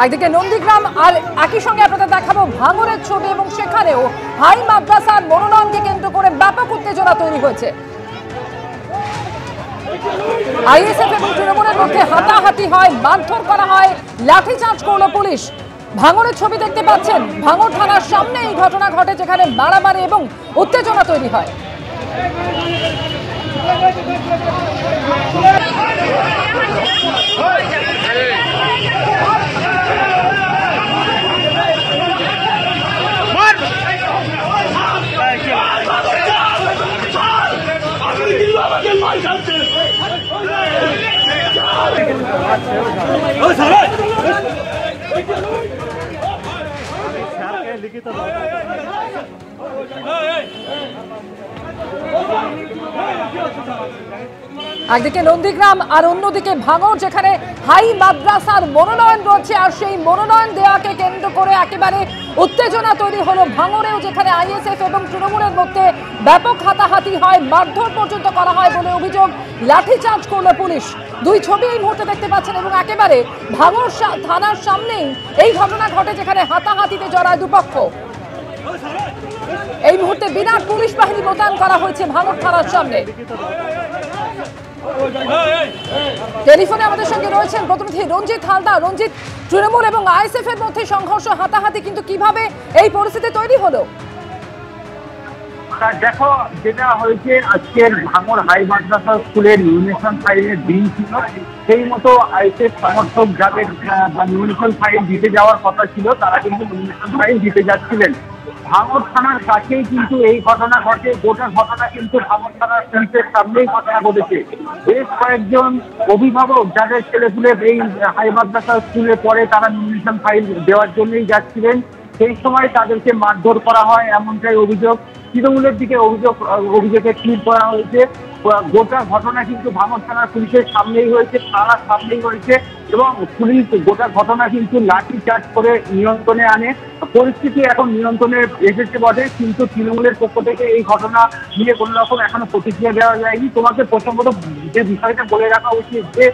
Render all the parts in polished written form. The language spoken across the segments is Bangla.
একদিকে নন্দীগ্রাম আর একই সঙ্গে আপনাদের দেখাবো ভাঙড়ের ছবি এবং সেখানেও হাই মাদ্রাসার মনোনয়নকে কেন্দ্র করে ব্যাপক উত্তেজনা তৈরি হয়েছে। আইএসএফ এবং তৃণমূলের মধ্যে হাতাহাতি হয়, মারধর করা হয়, লাঠিচার্জ করলো পুলিশ। ভাঙড়ের ছবি দেখতে পাচ্ছেন, ভাঙড় থানার সামনে এই ঘটনা ঘটে যেখানে মারামারি এবং উত্তেজনা তৈরি হয়। একদিকে নন্দীগ্রাম আর অন্যদিকে ভাঙড়, যেখানে হাই মাদ্রাসার মনোনয়ন রয়েছে আর সেই মনোনয়ন দেওয়াকে কেন্দ্র করে একেবারে উত্তেজনা তৈরি হলো ভাঙড়েও, যেখানে আইএসএফ এবং তৃণমূলের মধ্যে ব্যাপক হাতাহাতি হয়, মারধর পর্যন্ত করা হয় বলে অভিযোগ, লাঠিচার্জ করলো পুলিশ। দুই ছবি এই মুহূর্তে দেখতে পাচ্ছেন এবং একেবারে ভাঙড় থানার সামনেই এই ঘটনা ঘটে যেখানে হাতাহাতিতে জড়ায় দুপক্ষ। এই মুহূর্তে বিরাট পুলিশ বাহিনী মোতায়েন করা হয়েছে ভাঙড় থানার সামনে। টেলিফোনে আমাদের সঙ্গে রয়েছেন প্রতিনিধি রঞ্জিত হালদার। রঞ্জিত, তৃণমূল এবং আইএসএফ এর মধ্যে সংঘর্ষ, হাতাহাতি, কিন্তু কিভাবে এই পরিস্থিতি তৈরি হলো? দেখো, যেটা হয়েছে আজকের ভাঙড় হাই মাদ্রাসা স্কুলের নমিনেশন ফাইলের দিন ছিল, সেই মতো আইএসএফ সমর্থক যাদের নমিনেশন ফাইল দিতে যাওয়ার কথা ছিল তারা কিন্তু নমিনেশন ফাইল দিতে যাচ্ছিলেন। ভাঙড় থানার কাছেই কিন্তু এই ঘটনা ঘটে। গোটা ঘটনা কিন্তু ভাঙড় থানার পুলিশের সামনেই ঘটনা ঘটেছে। বেশ কয়েকজন অভিভাবক যাদের ছেলেপুলে এই হাই মাদ্রাসা স্কুলে পড়ে তারা নমিনেশন ফাইল দেওয়ার জন্যই যাচ্ছিলেন, সেই সময় তাদেরকে মারধর করা হয় এমনটাই অভিযোগ। তৃণমূলের দিকে অভিযোগে ক্লিপ করা হয়েছে। গোটা ঘটনা কিন্তু ভাঙড় থানার পুলিশের সামনেই হয়েছে, থানার সামনেই হয়েছে এবং পুলিশ গোটা ঘটনা কিন্তু লাঠি চার্জ করে নিয়ন্ত্রণে আনে। পরিস্থিতি এখন নিয়ন্ত্রণে এসেছে বটে, কিন্তু তৃণমূলের পক্ষ থেকে এই ঘটনা নিয়ে কোনো রকম এখনো প্রতিক্রিয়া দেওয়া যায়নি। তোমাকে প্রথমত যে বিষয়টা বলে রাখা উচিত যে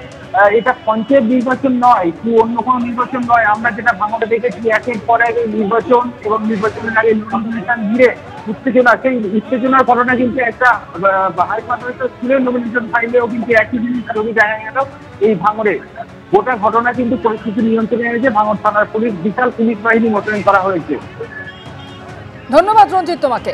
এটা পঞ্চায়েত নির্বাচন নয়, কি অন্য কোনো নির্বাচন নয়। আমরা যেটা ভাঙড়ে দেখেছি একের পর এক নির্বাচন এবং নির্বাচনের আগে নমিনেশন ঘিরে উত্তেজনা, সেই উত্তেজনার ঘটনা কিন্তু একটা হাই মাদ্রাসা স্কুলের নমিনেশন ফাইলেও কিন্তু একই জিনিস ছবি দেখা গেল এই ভাঙড়ে। গোটা ঘটনা কিন্তু পরিস্থিতি নিয়ন্ত্রণে এনেছে ভাঙড় থানার পুলিশ, বিশাল পুলিশ বাহিনী মোতায়েন করা হয়েছে। ধন্যবাদ রঞ্জিত তোমাকে।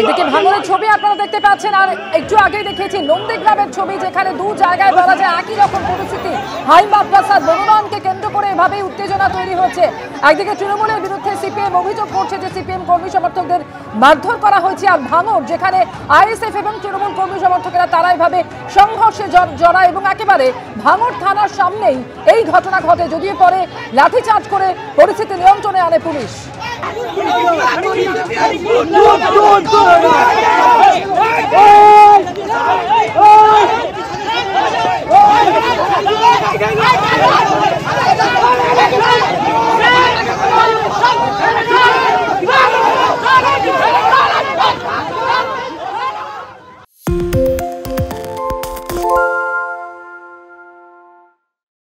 একদিকে ভাঙড়ের ছবি আপনারা দেখতে পাচ্ছেন আর একটু আগেই দেখিয়েছি নন্দীগ্রামের ছবি, যেখানে দু জায়গায় বলা যায় একই রকম পরিস্থিতি। হাই মাদ্রাসার মনোনয়নকে কেন্দ্র করে এভাবেই উত্তেজনা তৈরি হচ্ছে। একদিকে তৃণমূলের বিরুদ্ধে সিপিএম অভিযোগ করছে যে সিপিএম কর্মী সমর্থকদের মারধর করা হয়েছে, আর ভাঙড় যেখানে আইএসএফ এবং তৃণমূল কর্মী সমর্থকেরা তারা এভাবে সংঘর্ষে জড়ায় এবং একেবারে ভাঙড় থানার সামনেই এই ঘটনা ঘটে, যদিও পরে লাঠিচার্জ করে পরিস্থিতি নিয়ন্ত্রণে আনে পুলিশ।